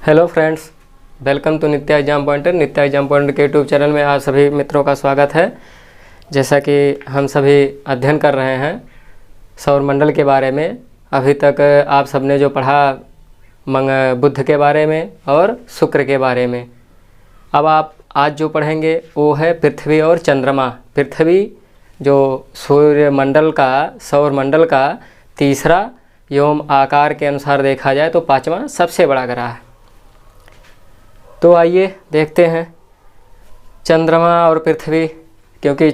Hello friends, welcome to Nitya exam pointer. Nitya exam pointer के YouTube channel में आप सभी मित्रों का स्वागत है। जैसा कि हम सभी अध्ययन कर रहे हैं सौरमंडल के बारे में। अभी तक आप सबने जो पढ़ा बुध के बारे में और शुक्र के बारे में, अब आप आज जो पढ़ेंगे वो है पृथ्वी और चंद्रमा। पृथ्वी जो सौरमंडल का तीसरा एवं आकार के अनुसार देखा जाए तो पांचवा सबसे बड़ा ग्रह है। तो आइए देखते हैं चंद्रमा और पृथ्वी, क्योंकि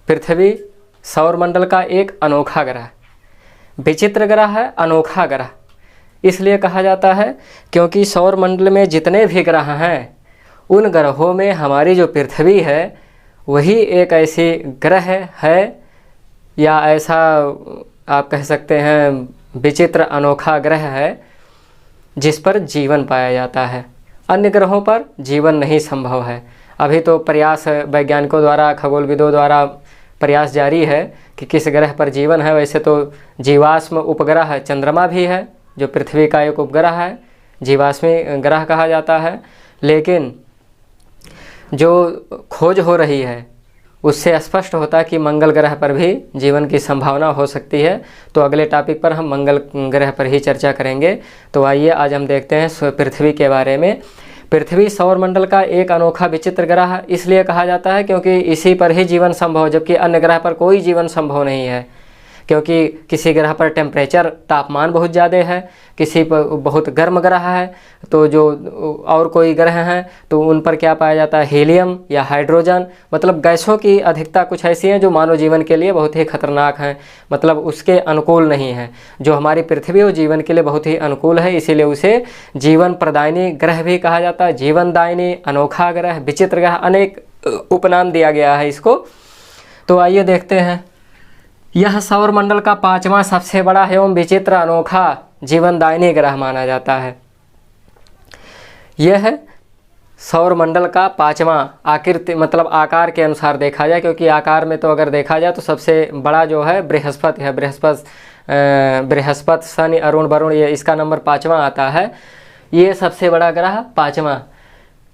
पृथ्वी सौरमंडल का एक अनोखा ग्रह है, विचित्र ग्रह है, अनोखा ग्रह इसलिए कहा जाता है क्योंकि सौरमंडल में जितने भी ग्रह हैं उन ग्रहों में हमारी जो पृथ्वी है वही एक ऐसी ग्रह है या ऐसा आप कह सकते हैं विचित्र अनोखा ग्रह है जिस पर जीवन पाया जाता है। अन्य ग्रहों पर जीवन नहीं संभव है। अभी तो प्रयास वैज्ञानिकों द्वारा, खगोलविदों द्वारा प्रयास जारी है कि किस ग्रह पर जीवन है। वैसे तो जीवाश्म उपग्रह चंद्रमा भी है जो पृथ्वी का एक उपग्रह है, जीवाश्मी ग्रह कहा जाता है। लेकिन जो खोज हो रही है उससे स्पष्ट होता है कि मंगल ग्रह पर भी जीवन की संभावना हो सकती है। तो अगले टॉपिक पर हम मंगल ग्रह पर ही चर्चा करेंगे। तो आइए आज हम देखते हैं पृथ्वी के बारे में। पृथ्वी सौरमंडल का एक अनोखा विचित्र ग्रह इसलिए कहा जाता है क्योंकि इसी पर ही जीवन संभव, जबकि अन्य ग्रह पर कोई जीवन संभव नहीं है। क्योंकि किसी ग्रह पर टेम्परेचर तापमान बहुत ज़्यादा है, किसी पर बहुत गर्म ग्रह है, तो जो और कोई ग्रह हैं तो उन पर क्या पाया जाता है, हीलियम या हाइड्रोजन, मतलब गैसों की अधिकता कुछ ऐसी हैं जो मानव जीवन के लिए बहुत ही खतरनाक हैं, मतलब उसके अनुकूल नहीं है। जो हमारी पृथ्वी वो जीवन के लिए बहुत ही अनुकूल है, इसीलिए उसे जीवन प्रदायनी ग्रह भी कहा जाता है। जीवनदायिनी, अनोखा ग्रह, विचित्र ग्रह, अनेक उपनाम दिया गया है इसको। तो आइए देखते हैं। यह सौरमंडल का पांचवा सबसे बड़ा एवं विचित्र अनोखा जीवनदायिनी ग्रह माना जाता है। यह सौरमंडल का पांचवा आकृति, मतलब आकार के अनुसार देखा जाए, क्योंकि आकार में तो अगर देखा जाए तो सबसे बड़ा जो है बृहस्पति है। बृहस्पति, शनि, अरुण, वरुण, ये इसका नंबर पांचवा आता है। ये सबसे बड़ा ग्रह पांचवा।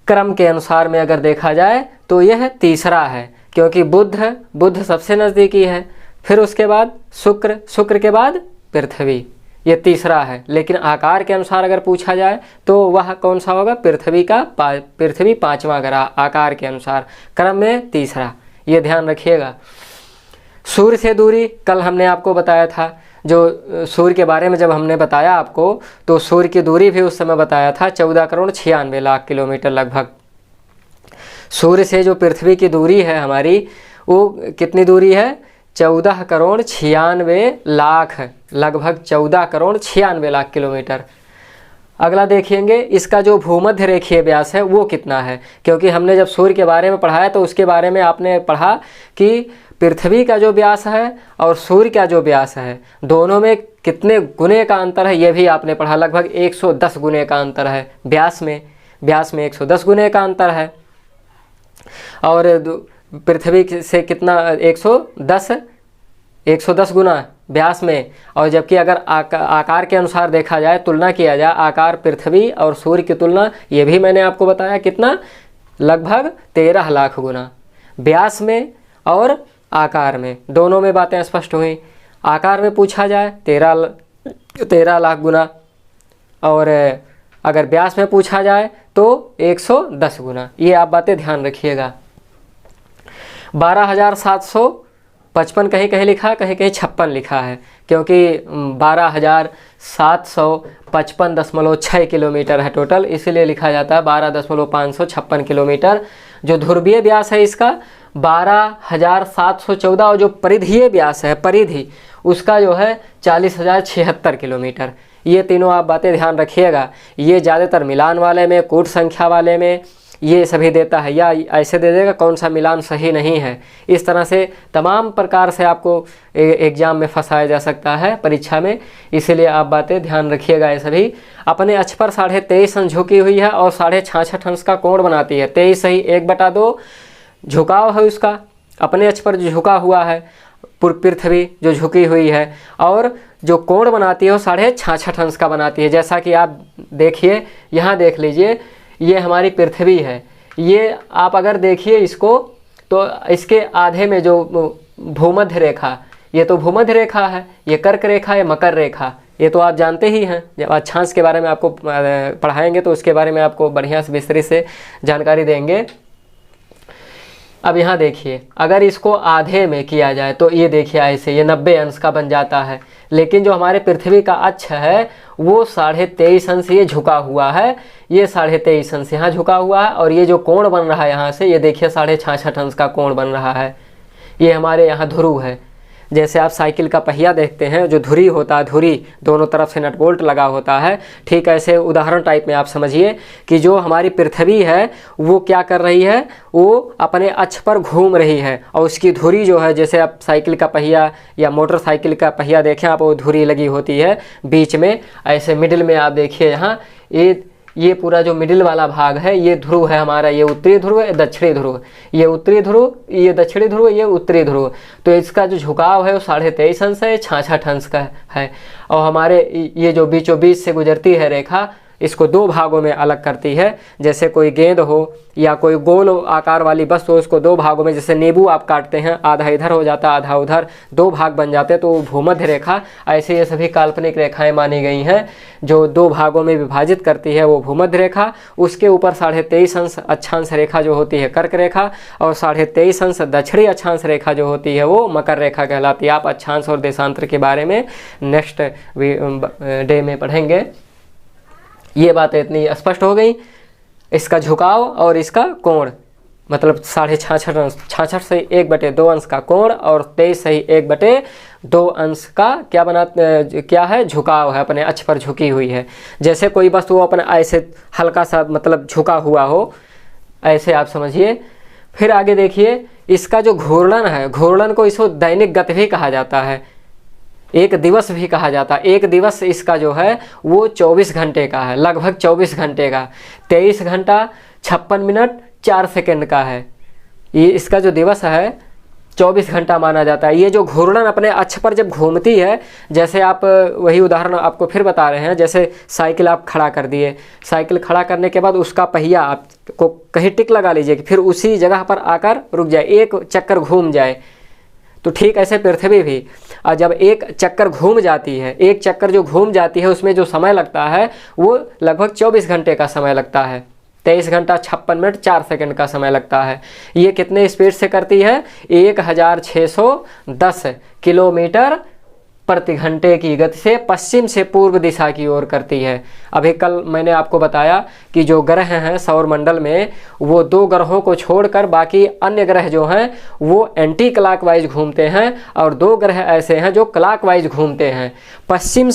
क्रम के अनुसार में अगर देखा जाए तो यह तीसरा है, क्योंकि बुध सबसे नज़दीकी है, फिर उसके बाद शुक्र के बाद पृथ्वी, ये तीसरा है। लेकिन आकार के अनुसार अगर पूछा जाए तो वह कौन सा होगा, पृथ्वी पांचवा ग्रह आकार के अनुसार, क्रम में तीसरा, ये ध्यान रखिएगा। सूर्य से दूरी कल हमने आपको बताया था, जो सूर्य के बारे में जब हमने बताया आपको तो सूर्य की दूरी भी उस समय बताया था 14 करोड़ 96 लाख किलोमीटर लगभग। सूर्य से जो पृथ्वी की दूरी है हमारी, वो कितनी दूरी है, 14 करोड़ 96 लाख, लगभग 14 करोड़ 96 लाख किलोमीटर। अगला देखेंगे इसका जो भूमध्य रेखीय व्यास है वो कितना है, क्योंकि हमने जब सूर्य के बारे में पढ़ाया तो उसके बारे में आपने पढ़ा कि पृथ्वी का जो व्यास है और सूर्य का जो व्यास है दोनों में कितने गुने का अंतर है, ये भी आपने पढ़ा। लगभग 110 गुने का अंतर है व्यास में 110 गुने का अंतर है। और पृथ्वी से कितना, 110 गुना व्यास में। और जबकि अगर आकार के अनुसार देखा जाए, तुलना किया जाए, आकार पृथ्वी और सूर्य की तुलना, ये भी मैंने आपको बताया कितना, लगभग 13 लाख गुना व्यास में और आकार में, दोनों में बातें स्पष्ट हुई। आकार में पूछा जाए 13 लाख गुना, और अगर व्यास में पूछा जाए तो 110 गुना। ये आप बातें ध्यान रखिएगा। 12,755 कहीं कहीं लिखा, कहीं कहीं 56 लिखा है, क्योंकि 12,755.6 किलोमीटर है टोटल, इसीलिए लिखा जाता है 12,556 किलोमीटर। जो ध्रुवीय व्यास है इसका 12,714, और जो परिधीय व्यास है, परिधि उसका जो है 40,076 किलोमीटर। ये तीनों आप बातें ध्यान रखिएगा। ये ज़्यादातर मिलान वाले में, कूट संख्या वाले में ये सभी देता है, या ऐसे दे देगा कौन सा मिलान सही नहीं है। इस तरह से तमाम प्रकार से आपको एग्जाम में फंसाया जा सकता है परीक्षा में, इसीलिए आप बातें ध्यान रखिएगा। ये सभी अपने अक्ष पर 23.5 अंश झुकी हुई है और 66.5 अंश का कोण बनाती है। 23 सही 1/2 झुकाव है उसका, अपने अक्ष पर झुका हुआ है। पृथ्वी जो झुकी हुई है, और जो कोण बनाती है वो 66.5 अंश का बनाती है। जैसा कि आप देखिए, यहाँ देख लीजिए, ये हमारी पृथ्वी है। ये आप अगर देखिए इसको, तो इसके आधे में जो भूमध्य रेखा, ये तो भूमध्य रेखा है, ये कर्क रेखा, ये मकर रेखा, ये तो आप जानते ही हैं। जब अक्षांश के बारे में आपको पढ़ाएंगे तो उसके बारे में आपको बढ़िया से विस्तृत से जानकारी देंगे। अब यहाँ देखिए, अगर इसको आधे में किया जाए तो ये देखिए ऐसे ये 90 अंश का बन जाता है। लेकिन जो हमारे पृथ्वी का अक्ष है वो 23.5 अंश ये झुका हुआ है, ये 23.5 अंश यहाँ झुका हुआ है, और ये जो कोण बन रहा है यहाँ से, ये देखिए 66.5 अंश का कोण बन रहा है। ये हमारे यहाँ ध्रुव है। जैसे आप साइकिल का पहिया देखते हैं, जो धुरी होता है, धुरी दोनों तरफ से नट बोल्ट लगा होता है, ठीक ऐसे उदाहरण टाइप में आप समझिए कि जो हमारी पृथ्वी है वो क्या कर रही है, वो अपने अक्ष पर घूम रही है, और उसकी धुरी जो है, जैसे आप साइकिल का पहिया या मोटरसाइकिल का पहिया देखें आप, वो धुरी लगी होती है बीच में, ऐसे मिडिल में आप देखिए यहाँ ये पूरा जो मिडिल वाला भाग है ये ध्रुव है हमारा। ये उत्तरी ध्रुव है, दक्षिणी ध्रुव, ये उत्तरी ध्रुव, ये दक्षिणी ध्रुव, ये उत्तरी ध्रुव। तो इसका जो झुकाव है वो 23.5 अंश है, 66 अंश का है। और हमारे ये जो बीचों बीच से गुजरती है रेखा, इसको दो भागों में अलग करती है। जैसे कोई गेंद हो या कोई गोल आकार वाली वस्तु हो, उसको दो भागों में, जैसे नींबू आप काटते हैं, आधा इधर हो जाता है आधा उधर, दो भाग बन जाते हैं, तो भूमध्य रेखा। ऐसे ये सभी काल्पनिक रेखाएं मानी गई हैं जो दो भागों में विभाजित करती है, वो भूमध्य रेखा। उसके ऊपर 23.5 अंश अक्षांश रेखा जो होती है कर्क रेखा, और 23.5 अंश दक्षिणी अक्षांश रेखा जो होती है वो मकर रेखा कहलाती है। आप अक्षांश और देशांतर के बारे में नेक्स्ट डे में पढ़ेंगे। ये बातें इतनी स्पष्ट हो गई। इसका झुकाव और इसका कोण, मतलब 66.5 अंश, 66 से 1/2 अंश का कोण, और 23 से 1/2 अंश का क्या है, झुकाव है, अपने अक्ष पर झुकी हुई है। जैसे कोई वस्तु अपने ऐसे हल्का सा मतलब झुका हुआ हो, ऐसे आप समझिए। फिर आगे देखिए, इसका जो घूर्णन है, घूर्णन को इसको दैनिक गति भी कहा जाता है, एक दिवस भी कहा जाता है। एक दिवस इसका जो है वो 24 घंटे का है, लगभग 24 घंटे का, 23 घंटा 56 मिनट 4 सेकंड का है। ये इसका जो दिवस है 24 घंटा माना जाता है। ये जो घूर्णन अपने अक्ष पर जब घूमती है, जैसे आप वही उदाहरण आपको फिर बता रहे हैं, जैसे साइकिल आप खड़ा कर दिए, साइकिल खड़ा करने के बाद उसका पहिया आपको कहीं टिक लगा लीजिए कि फिर उसी जगह पर आकर रुक जाए, एक चक्कर घूम जाए। तो ठीक ऐसे पृथ्वी भी, और जब एक चक्कर घूम जाती है, एक चक्कर जो घूम जाती है उसमें जो समय लगता है वो लगभग 24 घंटे का समय लगता है, 23 घंटा 56 मिनट 4 सेकंड का समय लगता है। ये कितने स्पीड से करती है, 1610 किलोमीटर प्रति घंटे की गति से पश्चिम से पूर्व दिशा की ओर करती है। अभी कल मैंने आपको बताया कि जो ग्रह हैं सौर मंडल में, वो 2 ग्रहों को छोड़कर बाकी अन्य ग्रह जो हैं वो एंटी क्लॉकवाइज घूमते हैं, और 2 ग्रह ऐसे हैं जो क्लॉकवाइज घूमते हैं। पश्चिम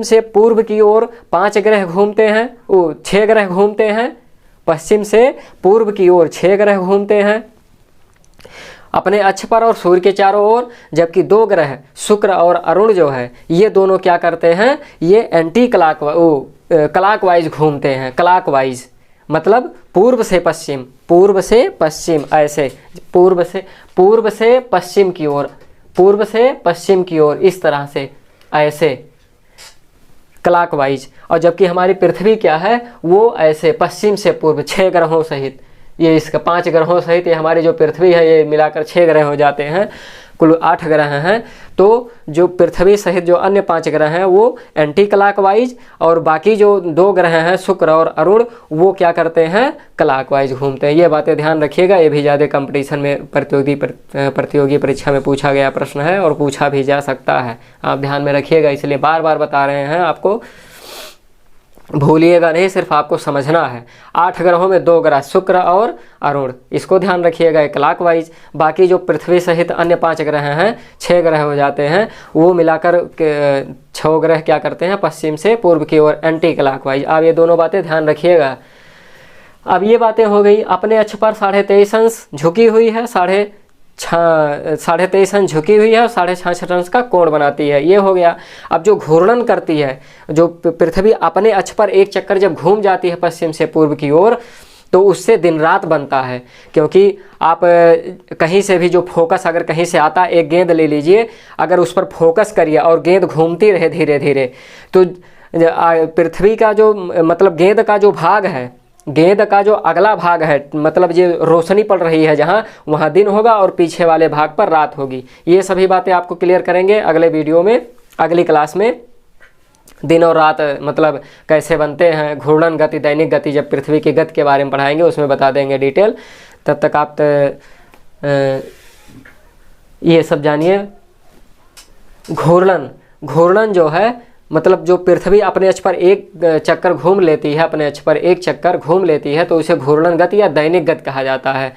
से पूर्व की ओर 5 ग्रह घूमते हैं, वो 6 ग्रह घूमते हैं। पश्चिम से पूर्व की ओर 6 ग्रह घूमते हैं अपने अक्ष पर और सूर्य के चारों ओर, जबकि 2 ग्रह शुक्र और अरुण जो है ये दोनों क्या करते हैं, ये एंटी क्लॉकवाइज घूमते हैं। क्लॉकवाइज मतलब पूर्व से पश्चिम, ऐसे पूर्व से पश्चिम की ओर, पूर्व से पश्चिम की ओर, इस तरह से ऐसे क्लॉकवाइज। और जबकि हमारी पृथ्वी क्या है, वो ऐसे पश्चिम से पूर्व 6 ग्रहों सहित, ये इसका 5 ग्रहों सहित ये हमारी जो पृथ्वी है ये मिलाकर 6 ग्रह हो जाते हैं, कुल 8 ग्रह हैं। तो जो पृथ्वी सहित जो अन्य 5 ग्रह हैं वो एंटी क्लॉकवाइज, और बाकी जो 2 ग्रह हैं शुक्र और अरुण वो क्या करते हैं, क्लॉकवाइज घूमते हैं। ये बातें ध्यान रखिएगा, ये भी ज़्यादा कंपटीशन में प्रतियोगी परीक्षा में पूछा गया प्रश्न है और पूछा भी जा सकता है। आप ध्यान में रखिएगा, इसलिए बार बार बता रहे हैं आपको, भूलिएगा नहीं, सिर्फ आपको समझना है। 8 ग्रहों में 2 ग्रह शुक्र और अरुण, इसको ध्यान रखिएगा क्लॉकवाइज। बाकी जो पृथ्वी सहित अन्य 5 ग्रह हैं, 6 ग्रह हो जाते हैं, वो मिलाकर 6 ग्रह क्या करते हैं, पश्चिम से पूर्व की ओर एंटी क्लॉकवाइज। अब ये दोनों बातें ध्यान रखिएगा। अब ये बातें हो गई, अपने अक्ष पर 23.5 अंश झुकी हुई है, 23.5 अंश झुकी हुई है और 66.5 अंश का कोण बनाती है, ये हो गया। अब जो घूर्णन करती है, जो पृथ्वी अपने अक्ष पर एक चक्कर जब घूम जाती है पश्चिम से पूर्व की ओर, तो उससे दिन रात बनता है। क्योंकि आप कहीं से भी जो फोकस अगर कहीं से आता, एक गेंद ले लीजिए, अगर उस पर फोकस करिए और गेंद घूमती रहे धीरे धीरे, तो पृथ्वी का जो मतलब गेंद का जो भाग है, गेंद का जो अगला भाग है, मतलब ये रोशनी पड़ रही है जहाँ, वहाँ दिन होगा और पीछे वाले भाग पर रात होगी। ये सभी बातें आपको क्लियर करेंगे अगले वीडियो में, अगली क्लास में। दिन और रात मतलब कैसे बनते हैं, घूर्णन गति, दैनिक गति, जब पृथ्वी की गति के बारे में पढ़ाएंगे उसमें बता देंगे डिटेल। तब तक आप ये सब जानिए। घूर्णन जो है मतलब जो पृथ्वी अपने अक्ष पर एक चक्कर घूम लेती है, अपने अक्ष पर एक चक्कर घूम लेती है, तो उसे घूर्णन गति या दैनिक गति कहा जाता है।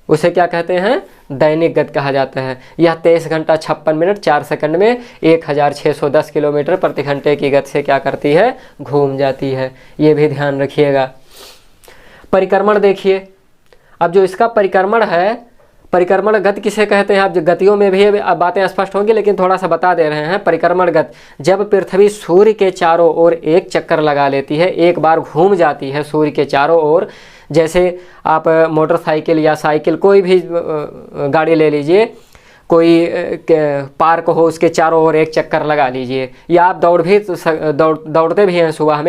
उसे क्या कहते हैं? दैनिक गति कहा जाता है। यह 23 घंटा 56 मिनट 4 सेकंड में 1610 किलोमीटर प्रति घंटे की गति से क्या करती है? घूम जाती है। ये भी ध्यान रखिएगा। परिक्रमण देखिए, अब जो इसका परिक्रमण है, परिक्रमण गति किसे कहते हैं? अब गतियों में भी बातें स्पष्ट होंगी, लेकिन थोड़ा सा बता दे रहे हैं। परिक्रमण गति, जब पृथ्वी सूर्य के चारों ओर एक चक्कर लगा लेती है, एक बार घूम जाती है सूर्य के चारों ओर। जैसे आप मोटरसाइकिल या साइकिल, कोई भी गाड़ी ले लीजिए, कोई पार्क हो, उसके चारों ओर एक चक्कर लगा लीजिए, या आप दौड़ते भी हैं सुबह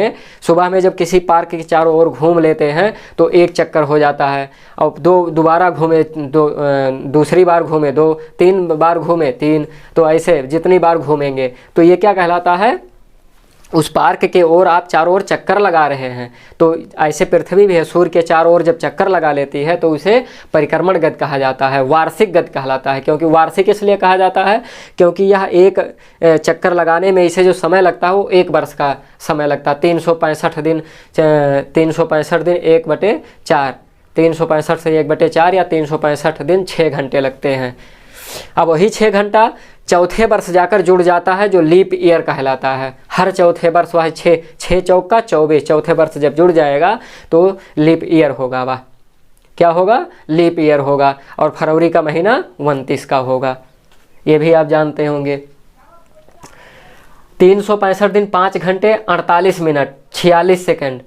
में जब किसी पार्क के चारों ओर घूम लेते हैं तो एक चक्कर हो जाता है। और दोबारा घूमे, दूसरी बार घूमे, 2-3 बार घूमे, 3, तो ऐसे जितनी बार घूमेंगे तो ये क्या कहलाता है? उस पार्क के ओर आप चारों ओर चक्कर लगा रहे हैं। तो ऐसे पृथ्वी भी है, सूर्य के चारों ओर जब चक्कर लगा लेती है तो उसे परिक्रमण गति कहा जाता है, वार्षिक गति कहलाता है। क्योंकि वार्षिक इसलिए कहा जाता है क्योंकि यह एक चक्कर लगाने में इसे जो समय लगता है वो 1 वर्ष का समय लगता है। 365 दिन 1/4, 365 से 1/4 या 365 दिन 6 घंटे लगते हैं। अब वही 6 घंटा चौथे वर्ष जाकर जुड़ जाता है, जो लीप ईयर कहलाता है। हर चौथे वर्ष वह 6 चौका 24, चौथे वर्ष जब जुड़ जाएगा तो लीप ईयर होगा। वह क्या होगा? लीप ईयर होगा। और फरवरी का महीना 29 का होगा, ये भी आप जानते होंगे। 365 दिन 5 घंटे 48 मिनट 46 सेकंड,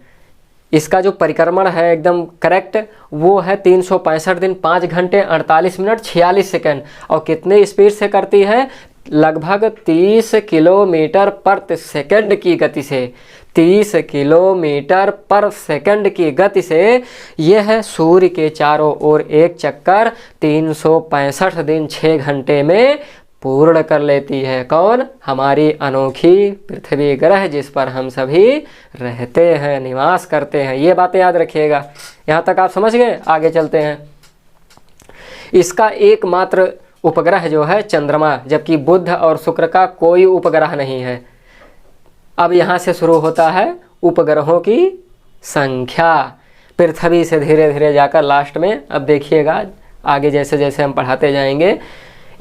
इसका जो परिक्रमण है एकदम करेक्ट, वो है 365 दिन 5 घंटे 48 मिनट 46 सेकंड। और कितने स्पीड से करती है? लगभग 30 किलोमीटर पर सेकंड की गति से, 30 किलोमीटर पर सेकंड की गति से यह सूर्य के चारों ओर एक चक्कर 365 दिन 6 घंटे में पूर्ण कर लेती है। कौन? हमारी अनोखी पृथ्वी ग्रह, जिस पर हम सभी रहते हैं, निवास करते हैं। ये बातें याद रखिएगा। यहाँ तक आप समझ गए? आगे चलते हैं। इसका एकमात्र उपग्रह जो है चंद्रमा, जबकि बुध और शुक्र का कोई उपग्रह नहीं है। अब यहाँ से शुरू होता है उपग्रहों की संख्या, पृथ्वी से धीरे धीरे जाकर लास्ट में, अब देखिएगा आगे जैसे जैसे हम पढ़ाते जाएंगे।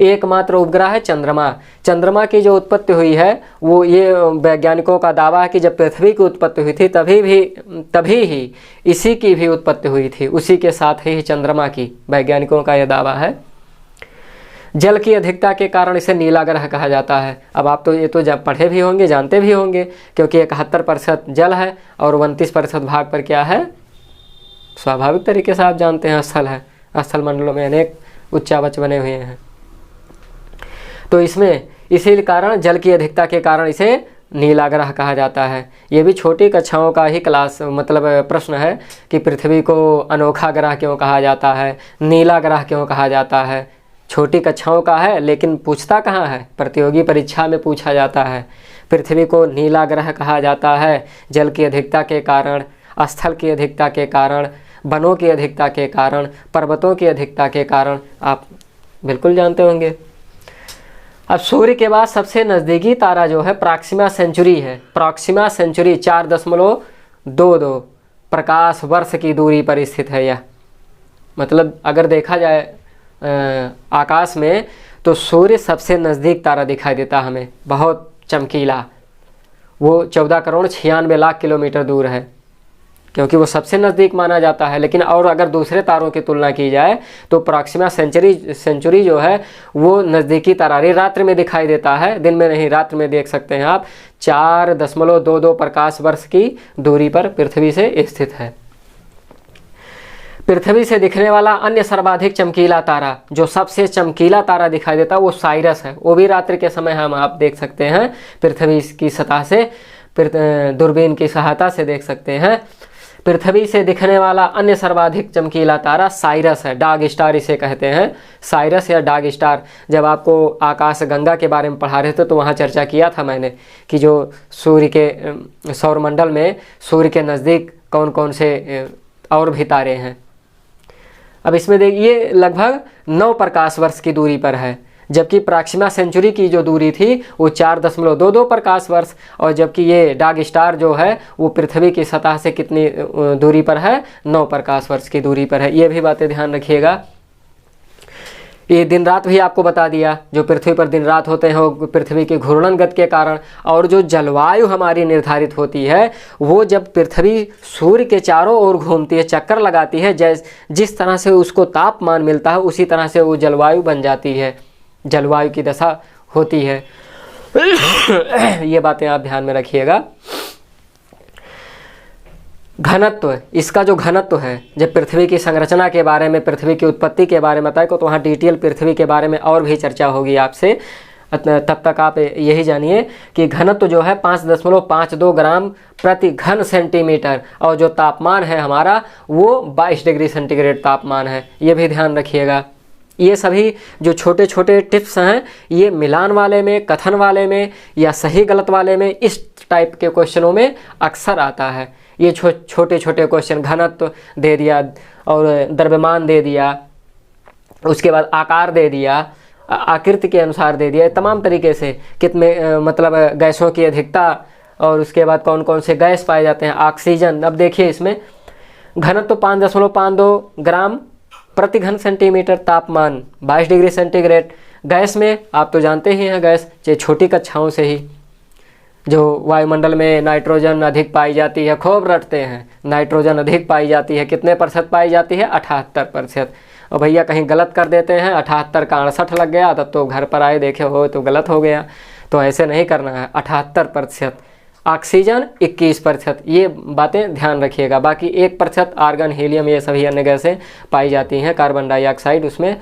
एकमात्र उपग्रह है चंद्रमा। चंद्रमा की जो उत्पत्ति हुई है, वो ये वैज्ञानिकों का दावा है कि जब पृथ्वी की उत्पत्ति हुई थी तभी ही इसी की भी उत्पत्ति हुई थी, उसी के साथ ही चंद्रमा की, वैज्ञानिकों का यह दावा है। जल की अधिकता के कारण इसे नीला ग्रह कहा जाता है। अब आप तो ये तो जब पढ़े भी होंगे, जानते भी होंगे, क्योंकि 71% जल है और 29% भाग पर क्या है? स्वाभाविक तरीके से आप जानते हैं स्थल है। स्थल मंडलों में अनेक उच्चावच बने हुए हैं। तो इसमें इसी कारण, जल की अधिकता के कारण इसे नीला ग्रह कहा जाता है। ये भी छोटी कक्षाओं का ही क्लास मतलब प्रश्न है कि पृथ्वी को अनोखा ग्रह क्यों कहा जाता है, नीला ग्रह क्यों कहा जाता है। छोटी कक्षाओं का है, लेकिन पूछता कहाँ है? प्रतियोगी परीक्षा में पूछा जाता है। पृथ्वी को नीला ग्रह कहा जाता है जल की अधिकता के कारण, स्थल की अधिकता के कारण, वनों की अधिकता के कारण, पर्वतों की अधिकता के कारण। आप बिल्कुल जानते होंगे। अब सूर्य के बाद सबसे नज़दीकी तारा जो है प्रॉक्सिमा सेंचुरी है। प्रॉक्सिमा सेंचुरी 4.22 प्रकाश वर्ष की दूरी पर स्थित है। यह मतलब अगर देखा जाए आकाश में तो सूर्य सबसे नज़दीक तारा दिखाई देता हमें, बहुत चमकीला। वो 14,96,00,000 किलोमीटर दूर है, क्योंकि वो सबसे नज़दीक माना जाता है। लेकिन और अगर दूसरे तारों की तुलना की जाए तो प्रॉक्सिमा सेंचुरी जो है वो नज़दीकी तारा रात्रि में दिखाई देता है, दिन में नहीं, रात्रि में देख सकते हैं आप। 4.22 प्रकाश वर्ष की दूरी पर पृथ्वी से स्थित है। पृथ्वी से दिखने वाला अन्य सर्वाधिक चमकीला तारा, जो सबसे चमकीला तारा दिखाई देता है वो साइरस है। वो भी रात्रि के समय हम आप देख सकते हैं, पृथ्वी की सतह से दूरबीन की सहायता से देख सकते हैं। पृथ्वी से दिखने वाला अन्य सर्वाधिक चमकीला तारा साइरस है, डार्क स्टार इसे कहते हैं, साइरस या डार्क स्टार। जब आपको आकाश गंगा के बारे में पढ़ा रहे थे तो वहाँ चर्चा किया था मैंने कि जो सूर्य के सौरमंडल में सूर्य के नज़दीक कौन कौन से और भी तारे हैं। अब इसमें देखिए लगभग 9 प्रकाश वर्ष की दूरी पर है, जबकि प्रॉक्सिमा सेंचुरी की जो दूरी थी वो 4.22 प्रकाश वर्ष, और जबकि ये डार्क स्टार जो है वो पृथ्वी की सतह से कितनी दूरी पर है, 9 प्रकाश वर्ष की दूरी पर है। ये भी बातें ध्यान रखिएगा। ये दिन रात भी आपको बता दिया, जो पृथ्वी पर दिन रात होते हैं वो पृथ्वी के घूर्णन गति के कारण, और जो जलवायु हमारी निर्धारित होती है वो जब पृथ्वी सूर्य के चारों ओर घूमती है, चक्कर लगाती है, जिस तरह से उसको तापमान मिलता है उसी तरह से वो जलवायु बन जाती है, जलवायु की दशा होती है। ये बातें आप ध्यान में रखिएगा। घनत्व, इसका जो घनत्व है, जब पृथ्वी की संरचना के बारे में, पृथ्वी की उत्पत्ति के बारे में बताए तो वहाँ डिटेल पृथ्वी के बारे में और भी चर्चा होगी आपसे। तब तक आप यही जानिए कि घनत्व जो है 5.52 ग्राम प्रति घन सेंटीमीटर, और जो तापमान है हमारा वो 22 डिग्री सेंटीग्रेड तापमान है। ये भी ध्यान रखिएगा। ये सभी जो छोटे छोटे टिप्स हैं ये मिलान वाले में, कथन वाले में या सही गलत वाले में, इस टाइप के क्वेश्चनों में अक्सर आता है। ये छोटे छोटे क्वेश्चन, घनत्व दे दिया और द्रव्यमान दे दिया, उसके बाद आकार दे दिया, आकृति के अनुसार दे दिया, तमाम तरीके से कितने मतलब गैसों की अधिकता, और उसके बाद कौन कौन से गैस पाए जाते हैं, ऑक्सीजन। अब देखिए इसमें घनत्व 5.52 ग्राम प्रति घन सेंटीमीटर, तापमान 22 डिग्री सेंटीग्रेड। गैस में आप तो जानते ही हैं, गैस चाहे छोटी कक्षाओं से ही जो वायुमंडल में नाइट्रोजन अधिक पाई जाती है, खूब रटते हैं, नाइट्रोजन अधिक पाई जाती है, कितने % पाई जाती है, 78%। और भैया कहीं गलत कर देते हैं, 78 का 68 लग गया, तब तो घर पर आए देखे हो तो गलत हो गया। तो ऐसे नहीं करना है, 78%। ऑक्सीजन 21%, ये बातें ध्यान रखिएगा। बाकी 1% आर्गन, हीलियम, ये सभी अन्य गैसें पाई जाती हैं, कार्बन डाइऑक्साइड उसमें।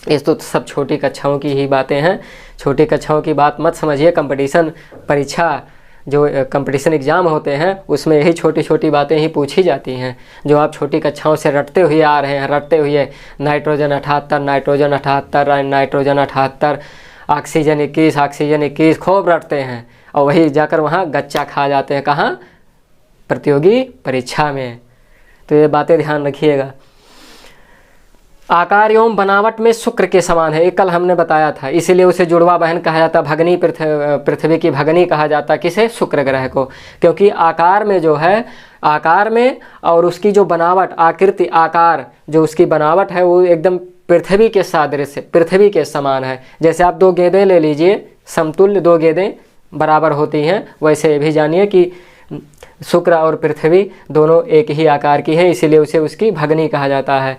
ये तो सब छोटी कक्षाओं की ही बातें हैं, छोटी कक्षाओं की बात मत समझिए। कंपटीशन परीक्षा, जो कंपटीशन एग्ज़ाम होते हैं उसमें यही छोटी छोटी बातें ही पूछी जाती हैं, जो आप छोटी कक्षाओं से रटते हुए आ रहे हैं, रटते हुए nitrogen 78, nitrogen 78, nitrogen 78, oxygen 21, oxygen 21, खूब रटते हैं, और वही जाकर वहाँ गच्चा खा जाते हैं। कहाँ? प्रतियोगी परीक्षा में। तो ये बातें ध्यान रखिएगा। आकार एवं बनावट में शुक्र के समान है, ये कल हमने बताया था, इसीलिए उसे जुड़वा बहन कहा जाता, भगनी, पृथ्वी की भगनी कहा जाता। किसे? शुक्र ग्रह को। क्योंकि आकार में जो है, आकार में और उसकी जो बनावट, आकृति, आकार, जो उसकी बनावट है वो एकदम पृथ्वी के सादृश, पृथ्वी के समान है। जैसे आप 2 गेंदें ले लीजिए, समतुल्य 2 गेंदें बराबर होती हैं, वैसे ये भी जानिए कि शुक्र और पृथ्वी दोनों एक ही आकार की है, इसीलिए उसे उसकी भगनी कहा जाता है।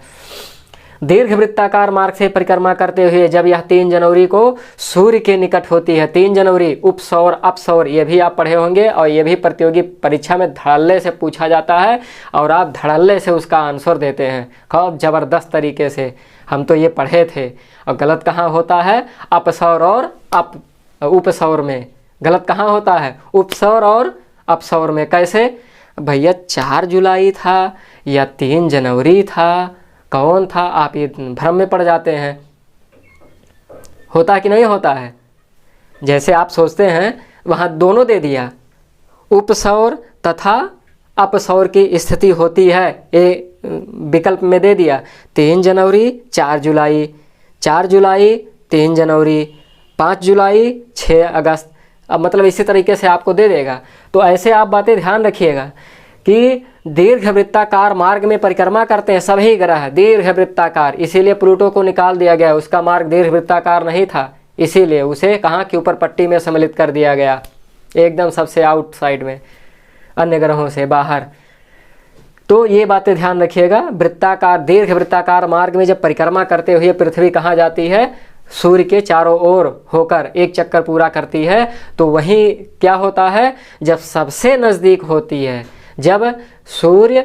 दीर्घ वृत्ताकार मार्ग से परिक्रमा करते हुए जब यह 3 जनवरी को सूर्य के निकट होती है, 3 जनवरी उपसौर अपसौर, ये भी आप पढ़े होंगे, और ये भी प्रतियोगी परीक्षा में धड़ल्ले से पूछा जाता है, और आप धड़ल्ले से उसका आंसर देते हैं, खूब ज़बरदस्त तरीके से। हम तो ये पढ़े थे। और गलत कहाँ होता है? अपसौर और उपसौर में। गलत कहाँ होता है? उपसौर और अपसौर में। कैसे भैया? 4 जुलाई था या 3 जनवरी था, कौन था? आप ये भ्रम में पड़ जाते हैं। होता कि नहीं होता है? जैसे आप सोचते हैं वहाँ दोनों दे दिया, उपसौर तथा अपसौर की स्थिति होती है, ये विकल्प में दे दिया। 3 जनवरी 4 जुलाई, 4 जुलाई 3 जनवरी, 5 जुलाई 6 अगस्त। अब मतलब इसी तरीके से आपको दे देगा। तो ऐसे आप बातें ध्यान रखिएगा कि दीर्घ वृत्ताकार मार्ग में परिक्रमा करते हैं सभी ग्रह, दीर्घ वृत्ताकार। इसीलिए प्लूटो को निकाल दिया गया, उसका मार्ग दीर्घ वृत्ताकार नहीं था, इसीलिए उसे कहाँ के ऊपर पट्टी में सम्मिलित कर दिया गया, एकदम सबसे आउटसाइड में, अन्य ग्रहों से बाहर। तो ये बातें ध्यान रखिएगा। वृत्ताकार, दीर्घ वृत्ताकार मार्ग में जब परिक्रमा करते हुए पृथ्वी कहाँ जाती है? सूर्य के चारों ओर होकर एक चक्कर पूरा करती है। तो वहीं क्या होता है? जब सबसे नज़दीक होती है, जब सूर्य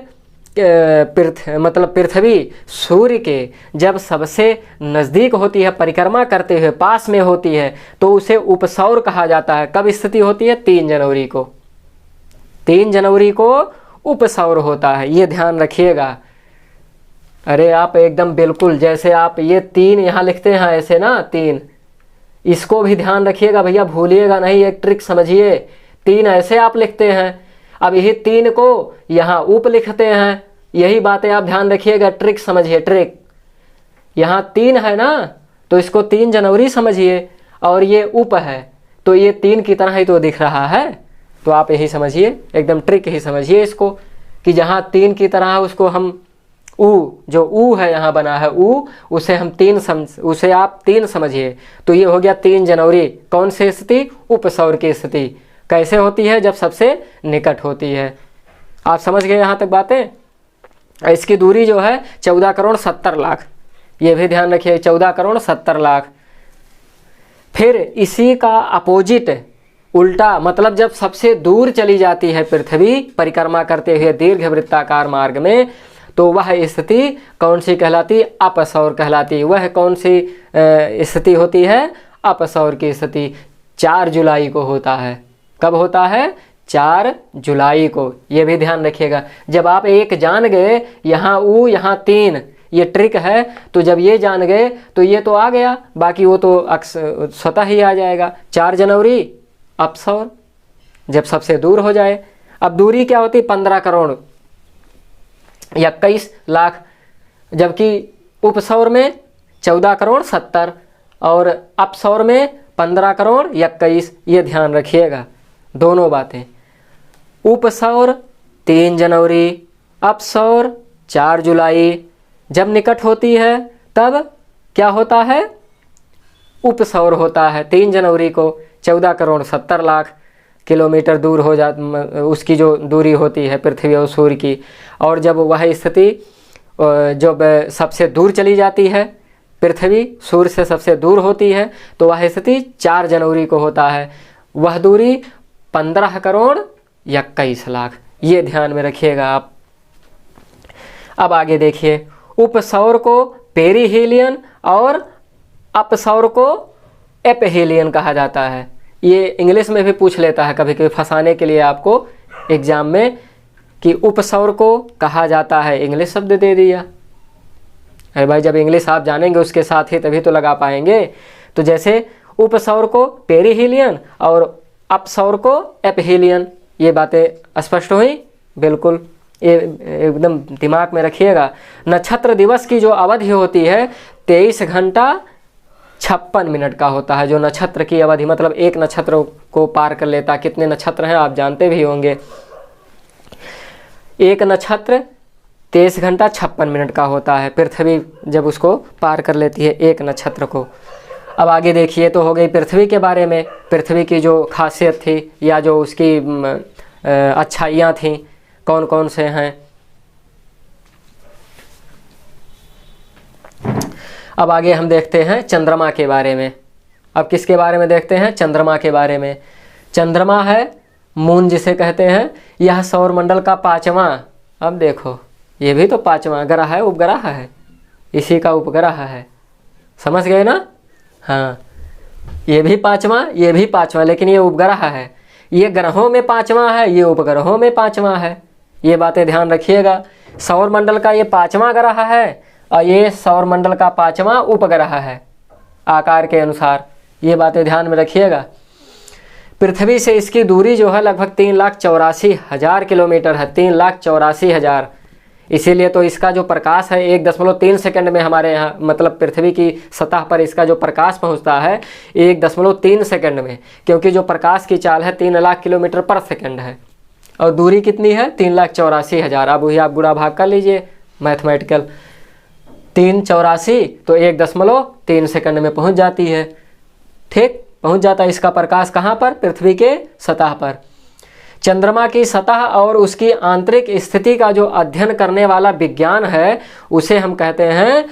पृथ्वी सूर्य के जब सबसे नज़दीक होती है, परिक्रमा करते हुए पास में होती है, तो उसे उपसौर कहा जाता है। कब स्थिति होती है? 3 जनवरी को। 3 जनवरी को उपसौर होता है, ये ध्यान रखिएगा। अरे आप एकदम बिल्कुल, जैसे आप ये 3 यहाँ लिखते हैं ऐसे ना 3, इसको भी ध्यान रखिएगा भैया, भूलिएगा नहीं, एक ट्रिक समझिए। 3 ऐसे आप लिखते हैं, अब यही 3 को यहाँ उप लिखते हैं, यही बातें आप ध्यान रखिएगा, ट्रिक समझिए, ट्रिक। यहाँ 3 है ना, तो इसको 3 जनवरी समझिए, और ये उप है तो ये 3 की तरह ही तो दिख रहा है। तो आप यही समझिए, एकदम ट्रिक ही समझिए इसको, कि जहाँ 3 की तरह है उसको हम ऊ, जो ऊ है यहाँ बना है ऊ, उसे हम उसे आप 3 समझिए। तो ये हो गया 3 जनवरी। कौन सी स्थिति? उपसौर की स्थिति। कैसे होती है? जब सबसे निकट होती है। आप समझ गए यहाँ तक बातें? इसकी दूरी जो है 14 करोड़ 70 लाख, ये भी ध्यान रखिए, 14 करोड़ 70 लाख। फिर इसी का अपोजिट, उल्टा, मतलब जब सबसे दूर चली जाती है पृथ्वी परिक्रमा करते हुए दीर्घ वृत्ताकार मार्ग में, तो वह स्थिति कौन सी कहलाती? अपसौर कहलाती। वह कौन सी स्थिति होती है? अपसौर की स्थिति। 4 जुलाई को होता है। कब होता है? 4 जुलाई को। ये भी ध्यान रखिएगा। जब आप एक जान गए, यहाँ ऊ यहाँ 3, ये ट्रिक है, तो जब ये जान गए तो ये तो आ गया, बाकी वो तो स्वतः ही आ जाएगा। 4 जनवरी अपसौर, जब सबसे दूर हो जाए। अब दूरी क्या होती? 15 करोड़ 21 लाख, जबकि उपसौर में 14 करोड़ 70 और अपसौर में 15 करोड़ 21। ये ध्यान रखिएगा दोनों बातें। उपसौर 3 जनवरी, अपसौर 4 जुलाई। जब निकट होती है तब क्या होता है? उपसौर होता है 3 जनवरी को। 14 करोड़ 70 लाख किलोमीटर दूर हो जा, उसकी जो दूरी होती है पृथ्वी और सूर्य की। और जब वह स्थिति जब सबसे दूर चली जाती है, पृथ्वी सूर्य से सबसे दूर होती है, तो वह स्थिति 4 जनवरी को होता है। वह दूरी 15 करोड़ 21 लाख। ये ध्यान में रखिएगा आप। अब आगे देखिए, उपसौर को पेरीहीलियन और अपसौर को एपहीलियन कहा जाता है। ये इंग्लिश में भी पूछ लेता है कभी कभी फंसाने के लिए आपको एग्जाम में, कि उपसौर को कहा जाता है, इंग्लिश शब्द दे दिया। अरे भाई, जब इंग्लिश आप जानेंगे उसके साथ ही तभी तो लगा पाएंगे। तो जैसे उपसौर को पेरीहीलियन और अपसौर को एपहीलियन, ये बातें स्पष्ट हुई? बिल्कुल, ये एकदम दिमाग में रखिएगा। नक्षत्र दिवस की जो अवधि होती है 23 घंटा 56 मिनट का होता है। जो नक्षत्र की अवधि, मतलब एक नक्षत्र को पार कर लेता। कितने नक्षत्र हैं आप जानते भी होंगे। एक नक्षत्र 23 घंटा 56 मिनट का होता है, पृथ्वी जब उसको पार कर लेती है एक नक्षत्र को। अब आगे देखिए, तो हो गई पृथ्वी के बारे में, पृथ्वी की जो खासियत थी या जो उसकी अच्छाइयाँ थीं, कौन कौन से हैं। अब आगे हम देखते हैं चंद्रमा के बारे में। अब किसके बारे में देखते हैं? चंद्रमा के बारे में। चंद्रमा है मून जिसे कहते हैं, यह सौरमंडल का 5वां, अब देखो ये भी तो 5वां ग्रह है, उपग्रह है, इसी का उपग्रह है। समझ गए ना? हाँ, ये भी 5वां, ये भी 5वां, लेकिन ये उपग्रह है। ये ग्रहों में 5वां है, ये उपग्रहों में 5वां है। ये बातें ध्यान रखिएगा। सौरमंडल का ये 5वां ग्रह है और ये सौरमंडल का 5वां उपग्रह है आकार के अनुसार। ये बातें ध्यान में रखिएगा। पृथ्वी से इसकी दूरी जो है लगभग 3,84,000 किलोमीटर है, 3,84,000। इसीलिए तो इसका जो प्रकाश है 1.3 सेकंड में हमारे यहाँ, मतलब पृथ्वी की सतह पर इसका जो प्रकाश पहुँचता है 1.3 सेकंड में, क्योंकि जो प्रकाश की चाल है 3 लाख किलोमीटर पर सेकंड है और दूरी कितनी है? 3,84,000। अब वही आप गुणा भाग कर लीजिए मैथमेटिकल, 384 तो 1.3 सेकंड में पहुँच जाती है। ठीक, पहुँच जाता है इसका प्रकाश कहाँ पर? पृथ्वी के सतह पर। चंद्रमा की सतह और उसकी आंतरिक स्थिति का जो अध्ययन करने वाला विज्ञान है उसे हम कहते हैं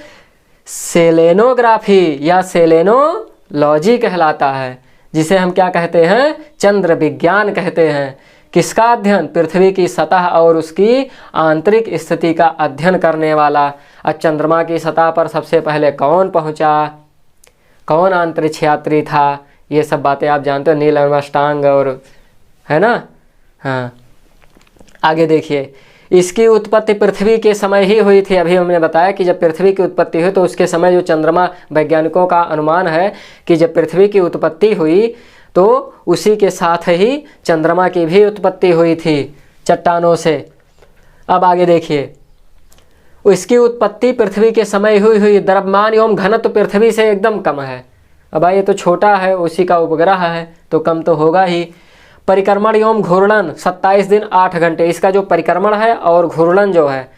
सेलेनोग्राफी या सेलेनोलॉजी कहलाता है, जिसे हम क्या कहते हैं? चंद्र विज्ञान कहते हैं। किसका अध्ययन? पृथ्वी की सतह और उसकी आंतरिक स्थिति का अध्ययन करने वाला। अब चंद्रमा की सतह पर सबसे पहले कौन पहुंचा, कौन अंतरिक्ष यात्री था, ये सब बातें आप जानते हो, नील आर्मस्ट्रांग और, है ना। हाँ, आगे देखिए, इसकी उत्पत्ति पृथ्वी के समय ही हुई थी। अभी हमने बताया कि जब पृथ्वी की उत्पत्ति हुई तो उसके समय जो चंद्रमा, वैज्ञानिकों का अनुमान है कि जब पृथ्वी की उत्पत्ति हुई तो उसी के साथ ही चंद्रमा की भी उत्पत्ति हुई थी चट्टानों से। अब आगे देखिए, इसकी उत्पत्ति पृथ्वी के समय हुई। द्रव्यमान एवं घनत्व पृथ्वी से एकदम कम है। अब ये तो छोटा है, उसी का उपग्रह है तो कम तो होगा ही। परिक्रमण एवं घूर्णन 27 दिन 8 घंटे। इसका जो परिक्रमण है और घूर्णन जो है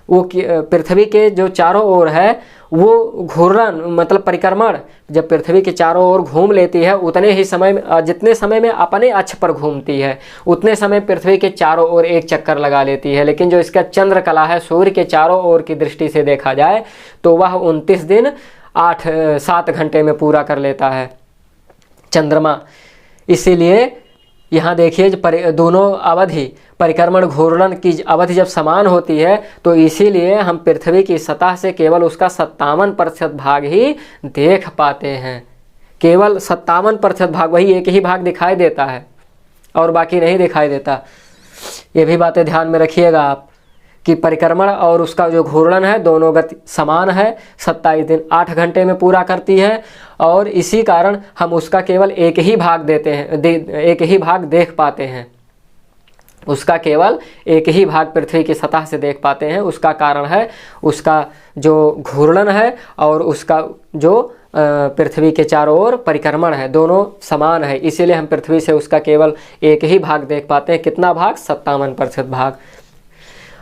वो पृथ्वी के जो चारों ओर है, वो घूर्णन मतलब परिक्रमण, जब पृथ्वी के चारों ओर घूम लेती है उतने ही समय में, जितने समय में अपने अक्ष पर घूमती है उतने समय पृथ्वी के चारों ओर एक चक्कर लगा लेती है। लेकिन जो इसका चंद्र कला है, सूर्य के चारों ओर की दृष्टि से देखा जाए तो वह 29 दिन 7 घंटे में पूरा कर लेता है चंद्रमा। इसीलिए यहाँ देखिए, दोनों अवधि, परिक्रमण घूर्णन की अवधि जब समान होती है तो इसीलिए हम पृथ्वी की सतह से केवल उसका 57% भाग ही देख पाते हैं। केवल 57% भाग, वही एक ही भाग दिखाई देता है और बाकी नहीं दिखाई देता। ये भी बातें ध्यान में रखिएगा आप कि परिक्रमण और उसका जो घूर्णन है दोनों गति समान है। 27 दिन 8 घंटे में पूरा करती है और इसी कारण हम उसका केवल एक ही भाग देते हैं, एक ही भाग देख पाते हैं। उसका केवल एक ही भाग पृथ्वी की सतह से देख पाते हैं। उसका कारण है उसका जो घूर्णन है और उसका जो पृथ्वी के चारों ओर परिक्रमण है, दोनों समान है। इसीलिए हम पृथ्वी से उसका केवल एक ही भाग देख पाते हैं। कितना भाग? 57% भाग।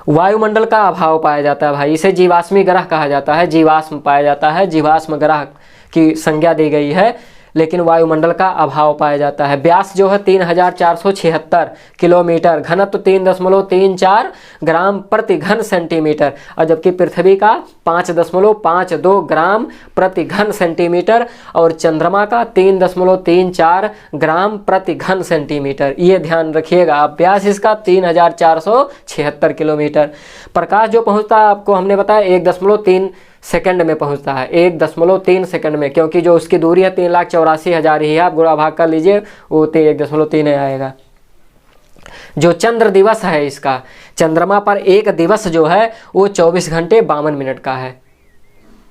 वायुमंडल का अभाव पाया जाता है भाई, इसे जीवाश्मी ग्रह कहा जाता है। जीवाश्म पाया जाता है, जीवाश्म ग्रह की संज्ञा दी गई है, लेकिन वायुमंडल का अभाव पाया जाता है। व्यास जो है 3476 किलोमीटर, घनत्व 3.34 ग्राम प्रति घन सेंटीमीटर, और जबकि पृथ्वी का 5.52 ग्राम प्रति घन सेंटीमीटर और चंद्रमा का 3.34 ग्राम प्रति घन सेंटीमीटर। ये ध्यान रखिएगा आप। व्यास इसका 3476 किलोमीटर। प्रकाश जो पहुंचता है आपको हमने बताया 1.3 सेकंड में पहुंचता है, 1.3 सेकंड में, क्योंकि जो उसकी दूरी है 3,84,000 ही है। आप गुणा भाग कर लीजिए, वो 1.3 आएगा। जो चंद्र दिवस है इसका, चंद्रमा पर एक दिवस जो है वो 24 घंटे 52 मिनट का है।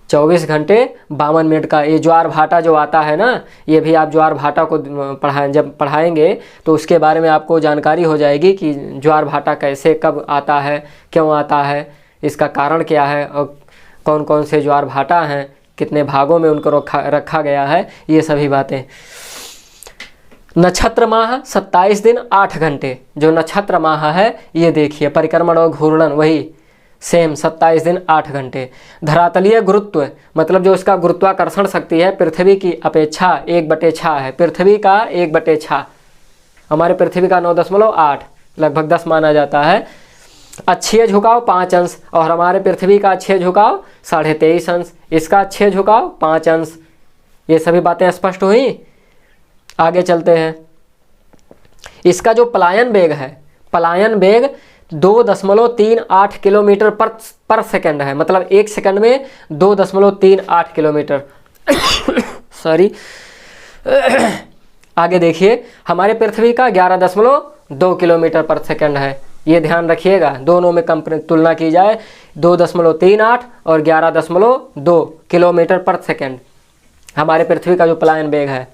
24 घंटे 52 मिनट का। ये ज्वार भाटा जो आता है ना, ये भी आप ज्वार भाटा को जब पढ़ाएंगे तो उसके बारे में आपको जानकारी हो जाएगी कि ज्वार भाटा कैसे, कब आता है, क्यों आता है, इसका कारण क्या है और कौन कौन से ज्वार भाटा हैं, कितने भागों में उनको रखा गया है, ये सभी बातें। नक्षत्र माह 27 दिन 8 घंटे। जो नक्षत्र माह है ये देखिए, परिक्रमण और घूर्णन वही सेम 27 दिन 8 घंटे। धरातलीय गुरुत्व मतलब जो इसका गुरुत्वाकर्षण शक्ति है पृथ्वी की अपेक्षा 1/6 है। पृथ्वी का 1/6, हमारे पृथ्वी का 9.8 लगभग 10 माना जाता है। अक्षीय झुकाव 5 अंश और हमारे पृथ्वी का अक्षीय झुकाव 23.5 अंश, इसका अक्षीय झुकाव 5 अंश। ये सभी बातें स्पष्ट हुई। आगे चलते हैं। इसका जो पलायन वेग है, पलायन वेग 2.38 किलोमीटर पर सेकंड है, मतलब 1 सेकंड में 2.38 किलोमीटर सॉरी। आगे देखिए, हमारे पृथ्वी का 11.2 किलोमीटर पर सेकंड है। ये ध्यान रखिएगा, दोनों में तुलना की जाए 2.38 और 11.2 किलोमीटर पर सेकंड हमारे पृथ्वी का जो पलायन वेग है।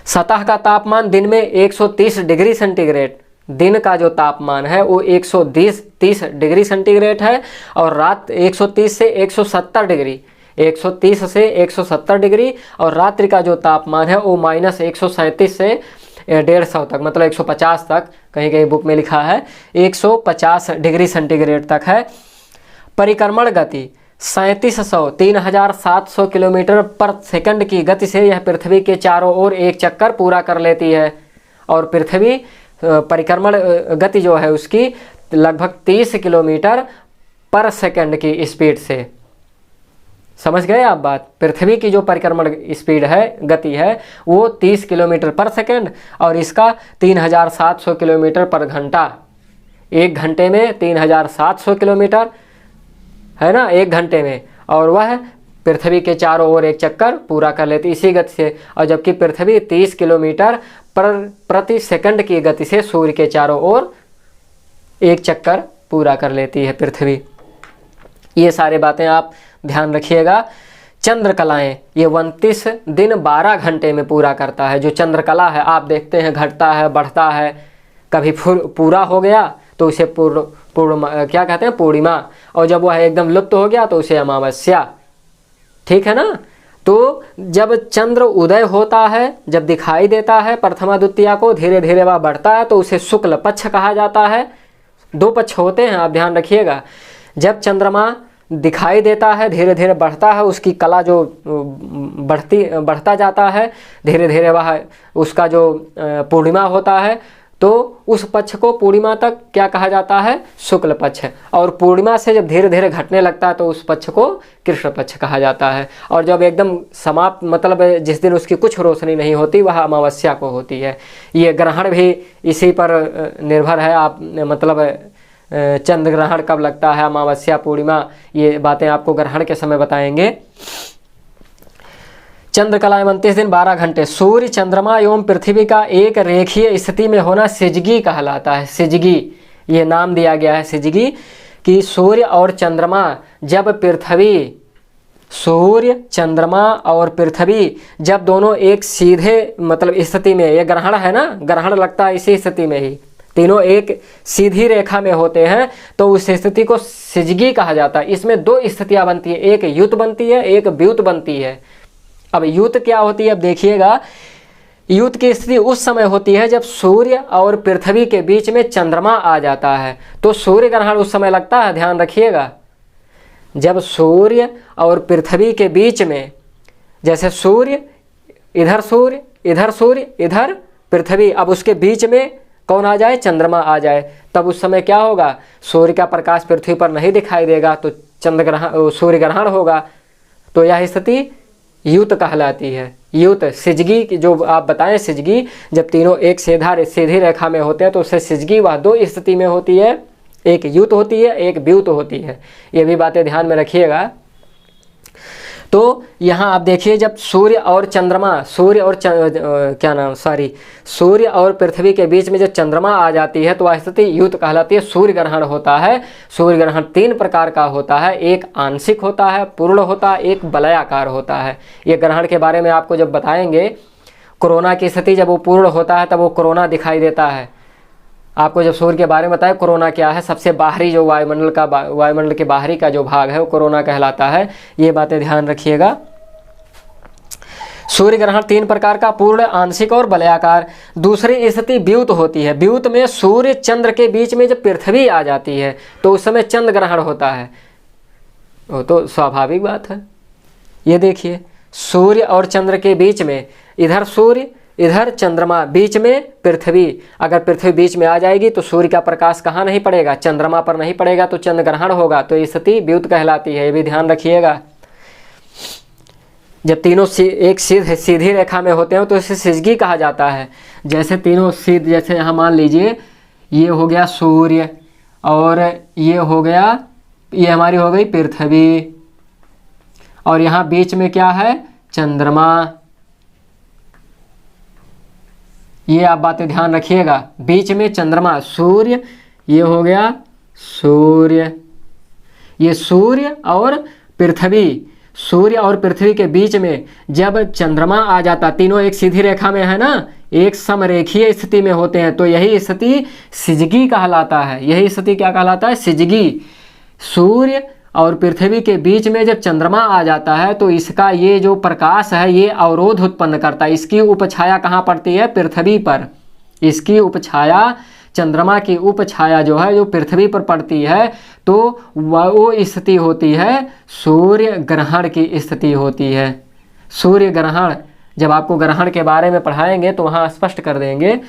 सतह का तापमान दिन में 130 डिग्री सेंटीग्रेड, दिन का जो तापमान है वो 130 डिग्री सेंटीग्रेड है और रात 130 से 170 डिग्री, 130 से 170 डिग्री, और रात्रि का जो तापमान है वो -137 से 150 तक, मतलब 150 तक, कहीं कहीं बुक में लिखा है 150 डिग्री सेंटीग्रेड तक है। परिक्रमण गति 3700 किलोमीटर पर सेकंड की गति से यह पृथ्वी के चारों ओर एक चक्कर पूरा कर लेती है। और पृथ्वी परिक्रमण गति जो है उसकी लगभग 30 किलोमीटर पर सेकंड की स्पीड से समझ गए आप बात। पृथ्वी की जो परिक्रमण स्पीड है, गति है, वो 30 किलोमीटर पर सेकेंड और इसका 3700 किलोमीटर पर घंटा। 1 घंटे में 3700 किलोमीटर है ना, 1 घंटे में, और वह पृथ्वी के चारों ओर एक चक्कर पूरा कर लेती इसी गति से। और जबकि पृथ्वी 30 किलोमीटर प्रति सेकंड की गति से सूर्य के चारों ओर एक चक्कर पूरा कर लेती है पृथ्वी। ये सारी बातें आप ध्यान रखिएगा। चंद्रकलाएं ये 29 दिन 12 घंटे में पूरा करता है। जो चंद्रकला है आप देखते हैं घटता है, बढ़ता है, कभी पूरा हो गया तो उसे क्या कहते हैं, पूर्णिमा, और जब वह एकदम लुप्त हो गया तो उसे अमावस्या। ठीक है ना। तो जब चंद्र उदय होता है, जब दिखाई देता है प्रथमा द्वितीया को, धीरे धीरे वह बढ़ता है तो उसे शुक्ल पक्ष कहा जाता है। 2 पक्ष होते हैं, आप ध्यान रखिएगा। जब चंद्रमा दिखाई देता है, धीरे धीरे बढ़ता है, उसकी कला जो बढ़ता जाता है, धीरे धीरे वह उसका जो पूर्णिमा होता है, तो उस पक्ष को पूर्णिमा तक क्या कहा जाता है, शुक्ल पक्ष। और पूर्णिमा से जब धीरे धीरे घटने लगता है तो उस पक्ष को कृष्ण पक्ष कहा जाता है। और जब एकदम समाप्त, मतलब जिस दिन उसकी कुछ रोशनी नहीं होती, वह अमावस्या को होती है। ये ग्रहण भी इसी पर निर्भर है। आप मतलब चंद्र ग्रहण कब लगता है, अमावस्या, पूर्णिमा, ये बातें आपको ग्रहण के समय बताएंगे। चंद्रकला 29 दिन 12 घंटे। सूर्य, चंद्रमा एवं पृथ्वी का एक रेखीय स्थिति में होना सिजगी कहलाता है। सिजगी, ये नाम दिया गया है सिजगी, कि सूर्य और चंद्रमा जब पृथ्वी, सूर्य, चंद्रमा और पृथ्वी जब दोनों एक सीधे मतलब स्थिति में, ये ग्रहण है ना, ग्रहण लगता है इसी स्थिति में ही, तीनों एक सीधी रेखा में होते हैं, तो उस स्थिति को सिजगी कहा जाता है। इसमें 2 स्थितियां बनती है, एक युत बनती है, एक व्युत बनती है। अब युत क्या होती है, अब देखिएगा। युत की स्थिति उस समय होती है जब सूर्य और पृथ्वी के बीच में चंद्रमा आ जाता है, तो सूर्य ग्रहण उस समय लगता है। ध्यान रखिएगा, जब सूर्य और पृथ्वी के बीच में, जैसे सूर्य, इधर सूर्य, इधर सूर्य, इधर पृथ्वी, अब उसके बीच में कौन आ जाए, चंद्रमा आ जाए, तब उस समय क्या होगा, सूर्य का प्रकाश पृथ्वी पर नहीं दिखाई देगा, तो चंद्र ग्रहण, सूर्य ग्रहण होगा। तो यह स्थिति युत कहलाती है। युत, सिजगी की जो आप बताएं, सिजगी जब तीनों एक सीधी रेखा में होते हैं तो उससे सिजगी, वह 2 स्थिति में होती है, एक युत होती है, एक व्युत होती है। ये भी बातें ध्यान में रखिएगा। तो यहाँ आप देखिए, जब सूर्य और चंद्रमा, सूर्य और पृथ्वी के बीच में जब चंद्रमा आ जाती है तो वह स्थिति युत कहलाती है, सूर्य ग्रहण होता है। सूर्य ग्रहण 3 प्रकार का होता है, एक आंशिक होता है, पूर्ण होता है, एक वलयाकार होता है। ये ग्रहण के बारे में आपको जब बताएंगे, कोरोना की स्थिति जब वो पूर्ण होता है तब वो कोरोना दिखाई देता है। आपको जब सूर्य के बारे में बताया कोरोना क्या है, सबसे बाहरी जो वायुमंडल के बाहरी का जो भाग है वो कोरोना कहलाता है। ये बातें ध्यान रखिएगा। सूर्य ग्रहण 3 प्रकार का, पूर्ण, आंशिक और वलयाकार। दूसरी स्थिति व्युत होती है। व्युत में सूर्य चंद्र के बीच में जब पृथ्वी आ जाती है तो उस समय चंद्र ग्रहण होता है। वो तो स्वाभाविक बात है। ये देखिए, सूर्य और चंद्र के बीच में, इधर सूर्य, इधर चंद्रमा, बीच में पृथ्वी। अगर पृथ्वी बीच में आ जाएगी तो सूर्य का प्रकाश कहाँ नहीं पड़ेगा, चंद्रमा पर नहीं पड़ेगा, तो चंद्र ग्रहण होगा। तो ये स्थिति व्युत कहलाती है। ये भी ध्यान रखिएगा। जब तीनों एक सीधी रेखा में होते हैं तो इसे सिजगी कहा जाता है। जैसे तीनों सीध, जैसे यहाँ मान लीजिए ये हो गया सूर्य और ये हो गया, ये हमारी हो गई पृथ्वी, और यहाँ बीच में क्या है, चंद्रमा। ये आप बातें ध्यान रखिएगा, बीच में चंद्रमा, सूर्य, ये हो गया सूर्य, ये सूर्य और पृथ्वी, सूर्य और पृथ्वी के बीच में जब चंद्रमा आ जाता, तीनों एक सीधी रेखा में है ना, एक समरेखीय स्थिति में होते हैं, तो यही स्थिति सिजगी कहलाता है। यही स्थिति क्या कहलाता है, सिजगी। सूर्य और पृथ्वी के बीच में जब चंद्रमा आ जाता है तो इसका ये जो प्रकाश है ये अवरोध उत्पन्न करता है। इसकी उपछाया कहाँ पड़ती है, पृथ्वी पर। इसकी उपछाया, चंद्रमा की उपछाया जो है, जो पृथ्वी पर पड़ती है, तो वो स्थिति होती है सूर्य ग्रहण की स्थिति होती है। सूर्य ग्रहण, जब आपको ग्रहण के बारे में पढ़ाएंगे तो वहाँ स्पष्ट कर देंगे,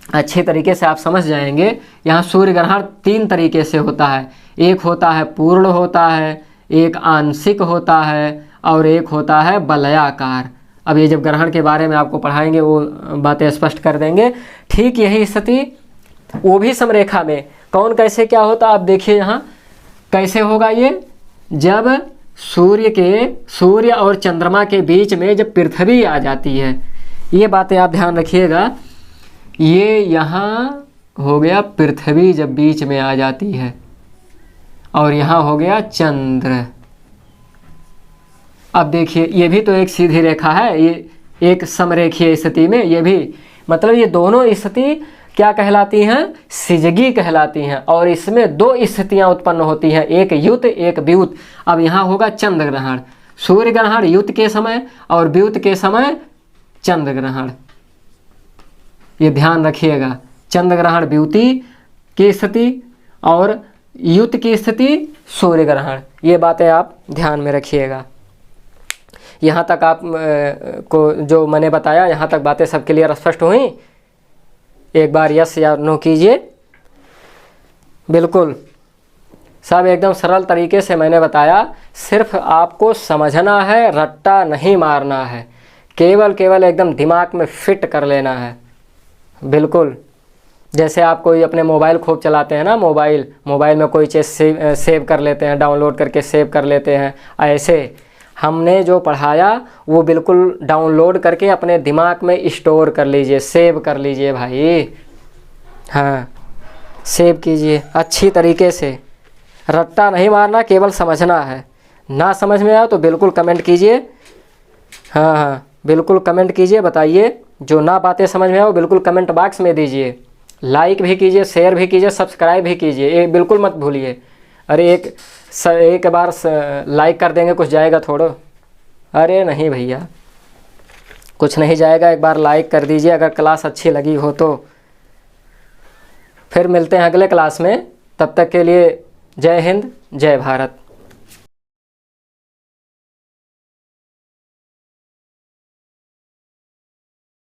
अच्छे तरीके से आप समझ जाएंगे। यहाँ सूर्य ग्रहण 3 तरीके से होता है। एक होता है पूर्ण होता है, एक आंशिक होता है और एक होता है वलयाकार। अब ये जब ग्रहण के बारे में आपको पढ़ाएंगे वो बातें स्पष्ट कर देंगे। ठीक यही स्थिति वो भी समरेखा में कौन कैसे क्या होता आप देखिए यहाँ कैसे होगा ये, जब सूर्य और चंद्रमा के बीच में जब पृथ्वी आ जाती है, ये बातें आप ध्यान रखिएगा। ये यहाँ हो गया पृथ्वी जब बीच में आ जाती है और यहाँ हो गया चंद्र। अब देखिए ये भी तो एक सीधी रेखा है, ये एक समरेखीय स्थिति में ये भी, मतलब ये दोनों स्थिति क्या कहलाती हैं, सिजगी कहलाती हैं। और इसमें दो स्थितियां उत्पन्न होती हैं, एक युत एक व्युत। अब यहाँ होगा चंद्र ग्रहण, सूर्य ग्रहण युत के समय और व्युत के समय चंद्र ग्रहण। ये ध्यान रखिएगा, चंद्र ग्रहण व्युति की स्थिति और युत की स्थिति सूर्य ग्रहण। ये बातें आप ध्यान में रखिएगा। यहाँ तक आप को जो मैंने बताया, यहाँ तक बातें सब क्लियर स्पष्ट हुई। एक बार यस या नो कीजिए। बिल्कुल सब एकदम सरल तरीके से मैंने बताया, सिर्फ आपको समझना है, रट्टा नहीं मारना है, केवल एकदम दिमाग में फिट कर लेना है। बिल्कुल जैसे आप कोई अपने मोबाइल खूब चलाते हैं ना, मोबाइल में कोई चीज़ सेव कर लेते हैं, डाउनलोड करके सेव कर लेते हैं, ऐसे हमने जो पढ़ाया वो बिल्कुल डाउनलोड करके अपने दिमाग में स्टोर कर लीजिए, सेव कर लीजिए भाई। हाँ सेव कीजिए अच्छी तरीके से, रट्टा नहीं मारना, केवल समझना है। ना समझ में आए तो बिल्कुल कमेंट कीजिए। हाँ बिल्कुल कमेंट कीजिए, बताइए जो ना बातें समझ में आए बिल्कुल कमेंट बॉक्स में दीजिए। लाइक भी कीजिए, शेयर भी कीजिए, सब्सक्राइब भी कीजिए, ये बिल्कुल मत भूलिए। अरे एक बार लाइक कर देंगे कुछ जाएगा थोड़ा, अरे नहीं भैया कुछ नहीं जाएगा, एक बार लाइक कर दीजिए अगर क्लास अच्छी लगी हो तो। फिर मिलते हैं अगले क्लास में, तब तक के लिए जय हिंद जय भारत।